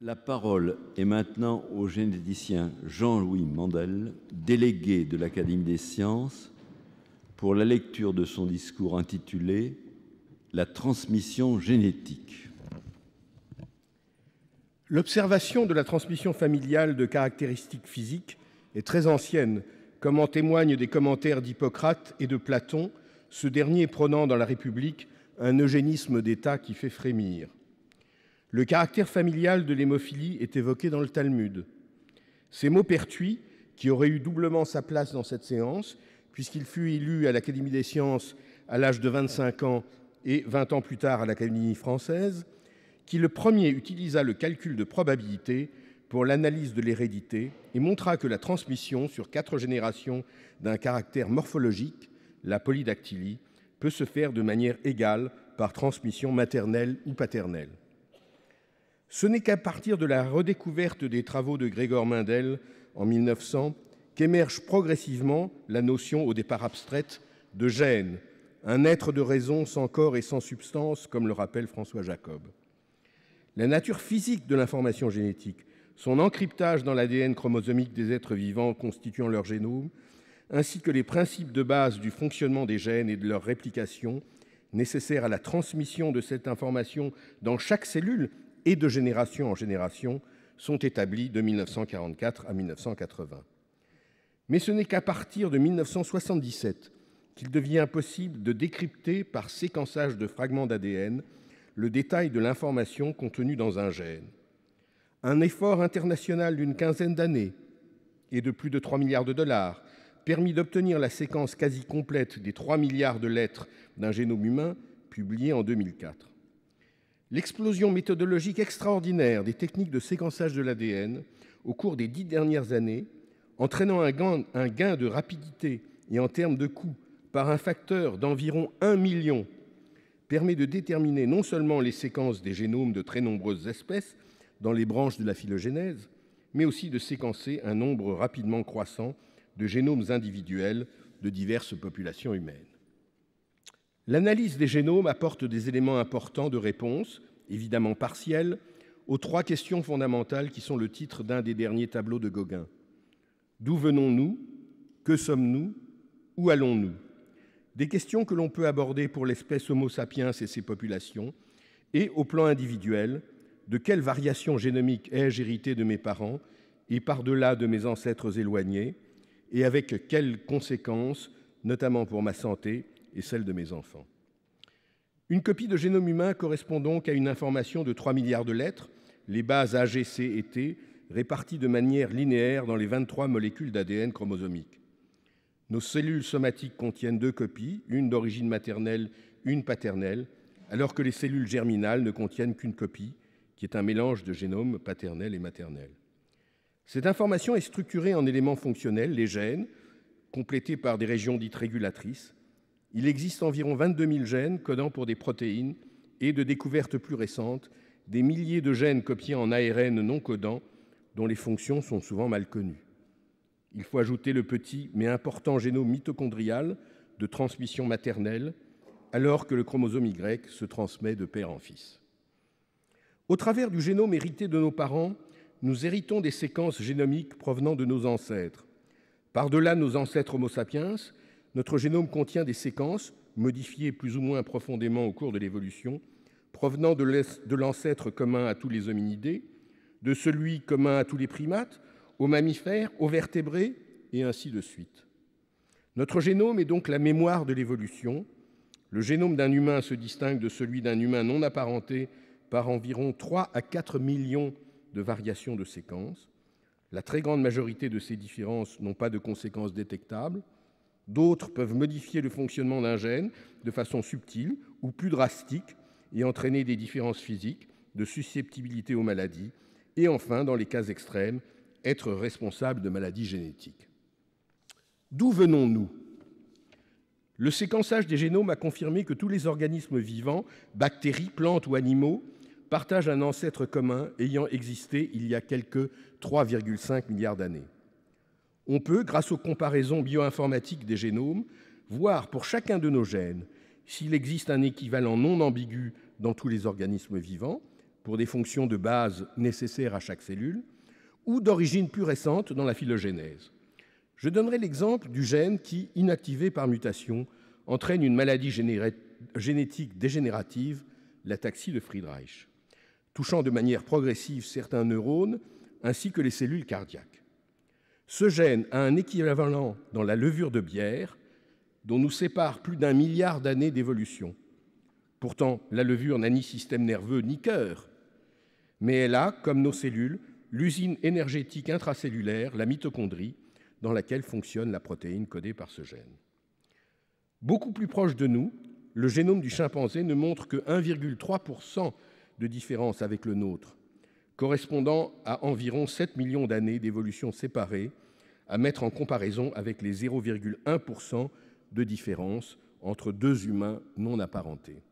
La parole est maintenant au généticien Jean-Louis Mandel, délégué de l'Académie des sciences, pour la lecture de son discours intitulé « La transmission génétique ». L'observation de la transmission familiale de caractéristiques physiques est très ancienne, comme en témoignent des commentaires d'Hippocrate et de Platon, ce dernier prônant dans la République un eugénisme d'État qui fait frémir. Le caractère familial de l'hémophilie est évoqué dans le Talmud. C'est Maupertuis, qui aurait eu doublement sa place dans cette séance, puisqu'il fut élu à l'Académie des sciences à l'âge de 25 ans et 20 ans plus tard à l'Académie française, qui le premier utilisa le calcul de probabilité pour l'analyse de l'hérédité et montra que la transmission sur 4 générations d'un caractère morphologique, la polydactylie, peut se faire de manière égale par transmission maternelle ou paternelle. Ce n'est qu'à partir de la redécouverte des travaux de Gregor Mendel en 1900 qu'émerge progressivement la notion au départ abstraite de gène, un être de raison sans corps et sans substance, comme le rappelle François Jacob. La nature physique de l'information génétique, son encryptage dans l'ADN chromosomique des êtres vivants constituant leur génome, ainsi que les principes de base du fonctionnement des gènes et de leur réplication, nécessaires à la transmission de cette information dans chaque cellule et de génération en génération, sont établis de 1944 à 1980. Mais ce n'est qu'à partir de 1977 qu'il devient possible de décrypter par séquençage de fragments d'ADN le détail de l'information contenue dans un gène. Un effort international d'une quinzaine d'années et de plus de 3 milliards de dollars permit d'obtenir la séquence quasi complète des 3 milliards de lettres d'un génome humain, publiée en 2004. L'explosion méthodologique extraordinaire des techniques de séquençage de l'ADN au cours des 10 dernières années, entraînant un gain de rapidité et en termes de coût par un facteur d'environ 1 million, permet de déterminer non seulement les séquences des génomes de très nombreuses espèces dans les branches de la phylogénèse, mais aussi de séquencer un nombre rapidement croissant de génomes individuels de diverses populations humaines. L'analyse des génomes apporte des éléments importants de réponse, évidemment partiels, aux 3 questions fondamentales qui sont le titre d'un des derniers tableaux de Gauguin. D'où venons-nous? Que sommes-nous? Où allons-nous? Des questions que l'on peut aborder pour l'espèce Homo sapiens et ses populations, et au plan individuel, de quelle variation génomique ai-je hérité de mes parents et par-delà de mes ancêtres éloignés, et avec quelles conséquences, notamment pour ma santé et celle de mes enfants. Une copie de génome humain correspond donc à une information de 3 milliards de lettres, les bases A, G, C et T, réparties de manière linéaire dans les 23 molécules d'ADN chromosomique. Nos cellules somatiques contiennent 2 copies, une d'origine maternelle, une paternelle, alors que les cellules germinales ne contiennent qu'une copie, qui est un mélange de génomes paternel et maternel. Cette information est structurée en éléments fonctionnels, les gènes, complétés par des régions dites régulatrices. Il existe environ 22 000 gènes codant pour des protéines et, de découvertes plus récentes, des milliers de gènes copiés en ARN non codants dont les fonctions sont souvent mal connues. Il faut ajouter le petit mais important génome mitochondrial de transmission maternelle, alors que le chromosome Y se transmet de père en fils. Au travers du génome hérité de nos parents, nous héritons des séquences génomiques provenant de nos ancêtres. Par-delà nos ancêtres Homo sapiens, notre génome contient des séquences, modifiées plus ou moins profondément au cours de l'évolution, provenant de l'ancêtre commun à tous les hominidés, de celui commun à tous les primates, aux mammifères, aux vertébrés, et ainsi de suite. Notre génome est donc la mémoire de l'évolution. Le génome d'un humain se distingue de celui d'un humain non apparenté par environ 3 à 4 millions de variations de séquences. La très grande majorité de ces différences n'ont pas de conséquences détectables. D'autres peuvent modifier le fonctionnement d'un gène de façon subtile ou plus drastique et entraîner des différences physiques, de susceptibilité aux maladies, et enfin, dans les cas extrêmes, être responsable de maladies génétiques. D'où venons-nous? Le séquençage des génomes a confirmé que tous les organismes vivants, bactéries, plantes ou animaux, partagent un ancêtre commun ayant existé il y a quelques 3,5 milliards d'années. On peut, grâce aux comparaisons bioinformatiques des génomes, voir pour chacun de nos gènes s'il existe un équivalent non ambigu dans tous les organismes vivants, pour des fonctions de base nécessaires à chaque cellule, ou d'origine plus récente dans la phylogénèse. Je donnerai l'exemple du gène qui, inactivé par mutation, entraîne une maladie génétique dégénérative, l'ataxie de Friedreich, touchant de manière progressive certains neurones ainsi que les cellules cardiaques. Ce gène a un équivalent dans la levure de bière, dont nous séparent plus d'1 milliard d'années d'évolution. Pourtant, la levure n'a ni système nerveux ni cœur, mais elle a, comme nos cellules, l'usine énergétique intracellulaire, la mitochondrie, dans laquelle fonctionne la protéine codée par ce gène. Beaucoup plus proche de nous, le génome du chimpanzé ne montre que 1,3% de différence avec le nôtre, correspondant à environ 7 millions d'années d'évolution séparée, à mettre en comparaison avec les 0,1% de différence entre deux humains non apparentés.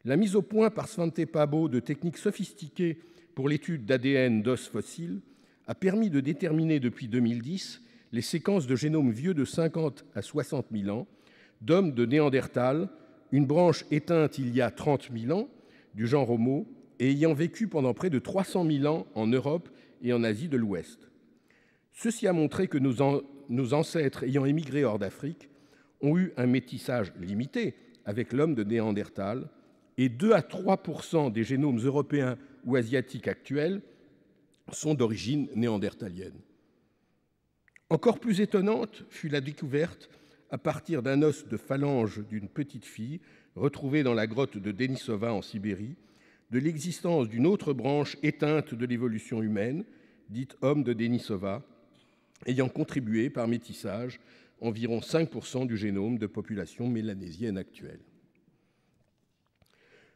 La mise au point par Svante Pääbo de techniques sophistiquées pour l'étude d'ADN d'os fossiles a permis de déterminer depuis 2010 les séquences de génomes vieux de 50 à 60 000 ans d'hommes de Néandertal, une branche éteinte il y a 30 000 ans du genre Homo et ayant vécu pendant près de 300 000 ans en Europe et en Asie de l'Ouest. Ceci a montré que nos ancêtres ayant émigré hors d'Afrique ont eu un métissage limité avec l'homme de Néandertal, et 2 à 3% des génomes européens ou asiatiques actuels sont d'origine néandertalienne. Encore plus étonnante fut la découverte, à partir d'un os de phalange d'une petite fille retrouvée dans la grotte de Denisova en Sibérie, de l'existence d'une autre branche éteinte de l'évolution humaine, dite homme de Denisova, ayant contribué par métissage environ 5% du génome de population mélanésienne actuelle.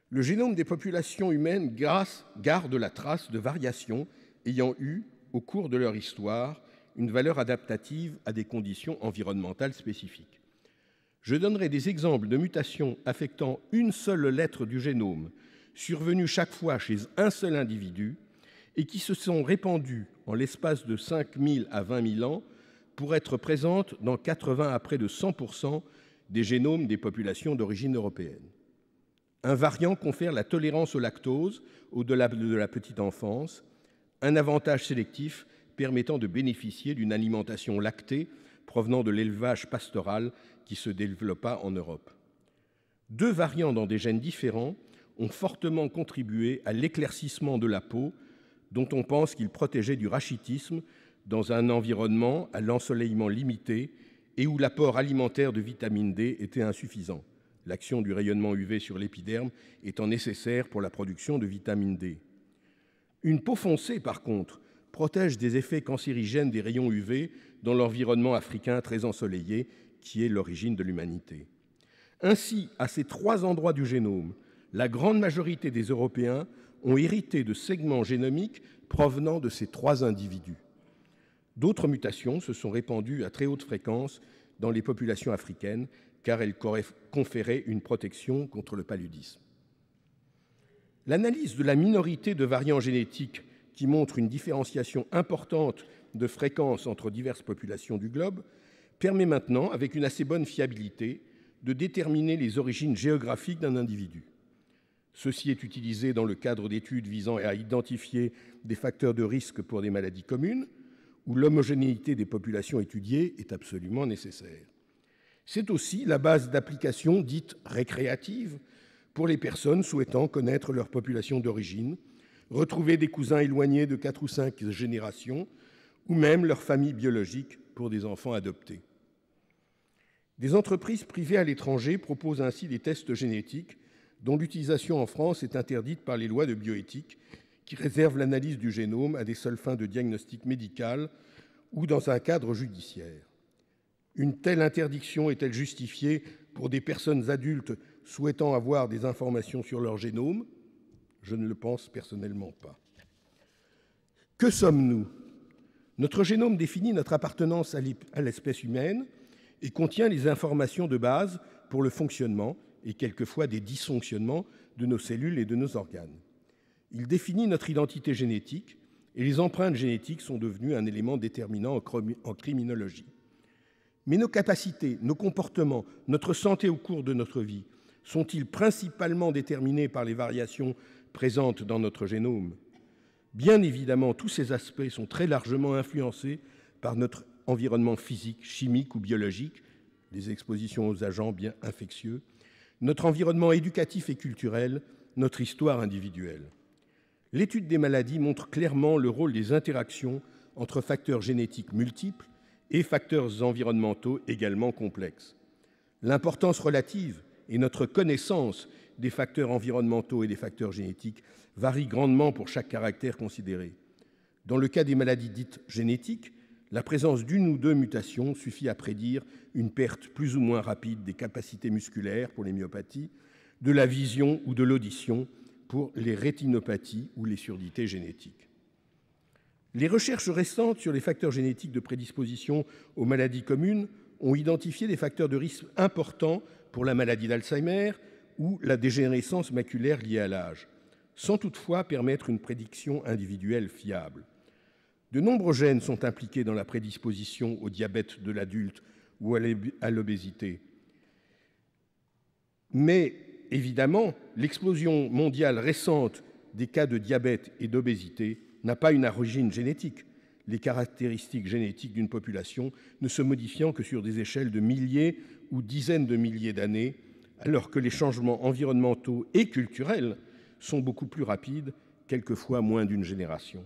Le génome des populations humaines garde la trace de variations ayant eu, au cours de leur histoire, une valeur adaptative à des conditions environnementales spécifiques. Je donnerai des exemples de mutations affectant une seule lettre du génome, survenues chaque fois chez un seul individu, et qui se sont répandues en l'espace de 5 000 à 20 000 ans pour être présentes dans 80 à près de 100% des génomes des populations d'origine européenne. Un variant confère la tolérance au lactose au-delà de la petite enfance, un avantage sélectif permettant de bénéficier d'une alimentation lactée provenant de l'élevage pastoral qui se développa en Europe. 2 variants dans des gènes différents ont fortement contribué à l'éclaircissement de la peau, dont on pense qu'ils protégeaient du rachitisme dans un environnement à l'ensoleillement limité et où l'apport alimentaire de vitamine D était insuffisant, l'action du rayonnement UV sur l'épiderme étant nécessaire pour la production de vitamine D. Une peau foncée, par contre, protège des effets cancérigènes des rayons UV dans l'environnement africain très ensoleillé, qui est l'origine de l'humanité. Ainsi, à ces 3 endroits du génome, la grande majorité des Européens ont hérité de segments génomiques provenant de ces 3 individus. D'autres mutations se sont répandues à très haute fréquence dans les populations africaines, car elles conféraient une protection contre le paludisme. L'analyse de la minorité de variants génétiques qui montrent une différenciation importante de fréquences entre diverses populations du globe permet maintenant, avec une assez bonne fiabilité, de déterminer les origines géographiques d'un individu. Ceci est utilisé dans le cadre d'études visant à identifier des facteurs de risque pour des maladies communes, où l'homogénéité des populations étudiées est absolument nécessaire. C'est aussi la base d'application dite récréative pour les personnes souhaitant connaître leur population d'origine, retrouver des cousins éloignés de 4 ou 5 générations, ou même leur famille biologique pour des enfants adoptés. Des entreprises privées à l'étranger proposent ainsi des tests génétiques dont l'utilisation en France est interdite par les lois de bioéthique qui réservent l'analyse du génome à des seules fins de diagnostic médical ou dans un cadre judiciaire. Une telle interdiction est-elle justifiée pour des personnes adultes souhaitant avoir des informations sur leur génome ? Je ne le pense personnellement pas. Que sommes-nous ? Notre génome définit notre appartenance à l'espèce humaine et contient les informations de base pour le fonctionnement et quelquefois des dysfonctionnements de nos cellules et de nos organes. Il définit notre identité génétique et les empreintes génétiques sont devenues un élément déterminant en criminologie. Mais nos capacités, nos comportements, notre santé au cours de notre vie sont-ils principalement déterminés par les variations présentes dans notre génome. Bien évidemment, tous ces aspects sont très largement influencés par notre environnement physique, chimique ou biologique, les expositions aux agents bien infectieux, notre environnement éducatif et culturel, notre histoire individuelle. L'étude des maladies montre clairement le rôle des interactions entre facteurs génétiques multiples et facteurs environnementaux également complexes. L'importance relative et notre connaissance des facteurs environnementaux et des facteurs génétiques varient grandement pour chaque caractère considéré. Dans le cas des maladies dites génétiques, la présence d'une ou deux mutations suffit à prédire une perte plus ou moins rapide des capacités musculaires pour les myopathies, de la vision ou de l'audition pour les rétinopathies ou les surdités génétiques. Les recherches récentes sur les facteurs génétiques de prédisposition aux maladies communes ont identifié des facteurs de risque importants pour la maladie d'Alzheimer ou la dégénérescence maculaire liée à l'âge, sans toutefois permettre une prédiction individuelle fiable. De nombreux gènes sont impliqués dans la prédisposition au diabète de l'adulte ou à l'obésité. Mais, évidemment, l'explosion mondiale récente des cas de diabète et d'obésité n'a pas une origine génétique, les caractéristiques génétiques d'une population ne se modifiant que sur des échelles de milliers ou dizaines de milliers d'années, alors que les changements environnementaux et culturels sont beaucoup plus rapides, quelquefois moins d'une génération.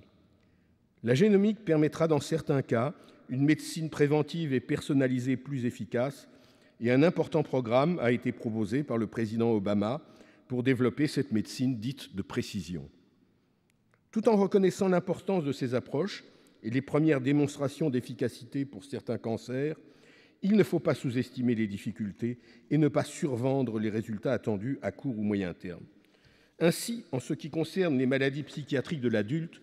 La génomique permettra dans certains cas une médecine préventive et personnalisée plus efficace, et un important programme a été proposé par le président Obama pour développer cette médecine dite de précision. Tout en reconnaissant l'importance de ces approches et les premières démonstrations d'efficacité pour certains cancers, il ne faut pas sous-estimer les difficultés et ne pas survendre les résultats attendus à court ou moyen terme. Ainsi, en ce qui concerne les maladies psychiatriques de l'adulte,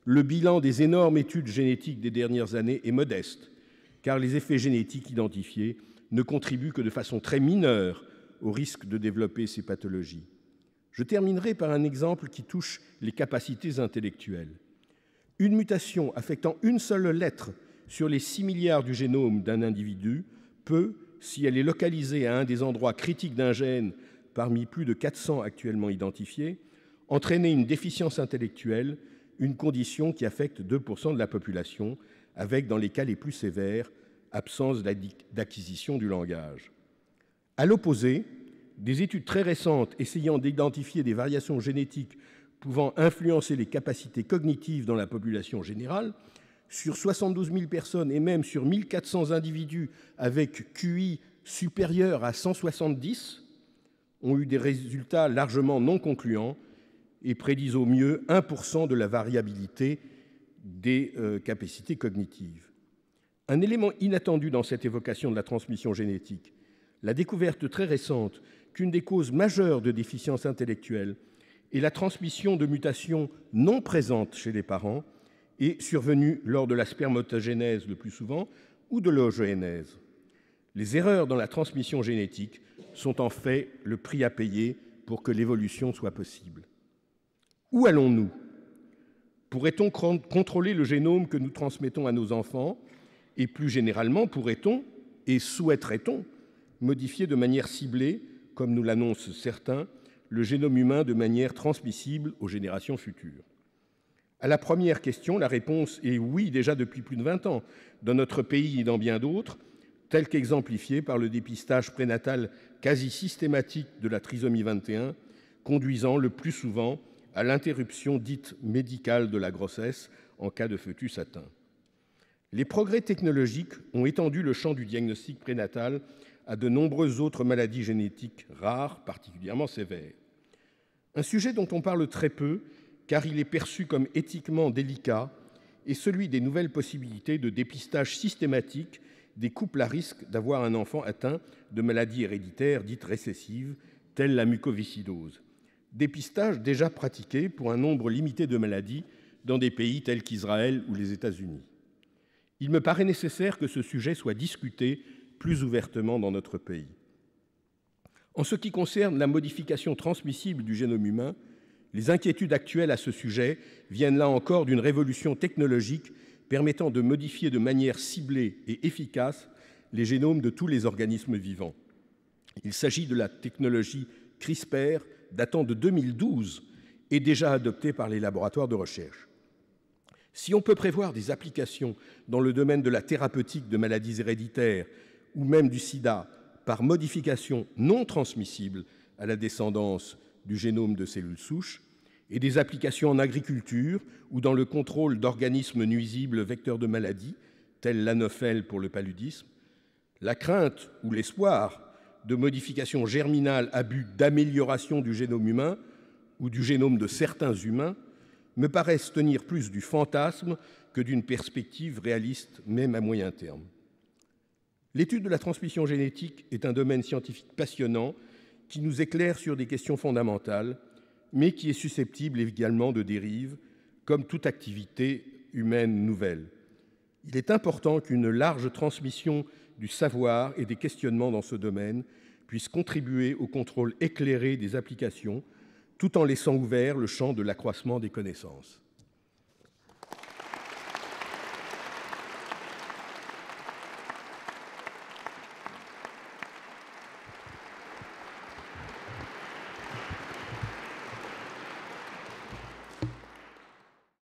le bilan des énormes études génétiques des dernières années est modeste, car les effets génétiques identifiés ne contribuent que de façon très mineure au risque de développer ces pathologies. Je terminerai par un exemple qui touche les capacités intellectuelles. Une mutation affectant une seule lettre sur les 6 milliards du génome d'un individu peut, si elle est localisée à un des endroits critiques d'un gène parmi plus de 400 actuellement identifiés, entraîner une déficience intellectuelle, une condition qui affecte 2% de la population, avec, dans les cas les plus sévères, absence d'acquisition du langage. À l'opposé, des études très récentes essayant d'identifier des variations génétiques pouvant influencer les capacités cognitives dans la population générale, sur 72 000 personnes et même sur 1 400 individus avec QI supérieur à 170, ont eu des résultats largement non concluants et prédisent au mieux 1% de la variabilité des capacités cognitives. Un élément inattendu dans cette évocation de la transmission génétique, la découverte très récente qu'une des causes majeures de déficience intellectuelle est la transmission de mutations non présentes chez les parents et survenues lors de la spermatogénèse le plus souvent ou de l'oogénèse. Les erreurs dans la transmission génétique sont en fait le prix à payer pour que l'évolution soit possible. Où allons-nous ? Pourrait-on contrôler le génome que nous transmettons à nos enfants ? Et plus généralement, pourrait-on et souhaiterait-on modifier de manière ciblée, comme nous l'annoncent certains, le génome humain de manière transmissible aux générations futures ? À la première question, la réponse est oui, déjà depuis plus de 20 ans, dans notre pays et dans bien d'autres, tel qu'exemplifié par le dépistage prénatal quasi systématique de la trisomie 21, conduisant le plus souvent à l'interruption dite médicale de la grossesse en cas de fœtus atteint. Les progrès technologiques ont étendu le champ du diagnostic prénatal à de nombreuses autres maladies génétiques rares, particulièrement sévères. Un sujet dont on parle très peu, car il est perçu comme éthiquement délicat, est celui des nouvelles possibilités de dépistage systématique des couples à risque d'avoir un enfant atteint de maladies héréditaires dites récessives, telles la mucoviscidose. Dépistage déjà pratiqué pour un nombre limité de maladies dans des pays tels qu'Israël ou les États-Unis. Il me paraît nécessaire que ce sujet soit discuté plus ouvertement dans notre pays. En ce qui concerne la modification transmissible du génome humain, les inquiétudes actuelles à ce sujet viennent là encore d'une révolution technologique permettant de modifier de manière ciblée et efficace les génomes de tous les organismes vivants. Il s'agit de la technologie CRISPR datant de 2012 et déjà adoptées par les laboratoires de recherche. Si on peut prévoir des applications dans le domaine de la thérapeutique de maladies héréditaires ou même du sida par modification non transmissible à la descendance du génome de cellules souches, et des applications en agriculture ou dans le contrôle d'organismes nuisibles vecteurs de maladies, tels l'anophèle pour le paludisme, la crainte ou l'espoir de modifications germinales à but d'amélioration du génome humain ou du génome de certains humains me paraissent tenir plus du fantasme que d'une perspective réaliste, même à moyen terme. L'étude de la transmission génétique est un domaine scientifique passionnant qui nous éclaire sur des questions fondamentales, mais qui est susceptible également de dérives, comme toute activité humaine nouvelle. Il est important qu'une large transmission du savoir et des questionnements dans ce domaine puisse contribuer au contrôle éclairé des applications, tout en laissant ouvert le champ de l'accroissement des connaissances.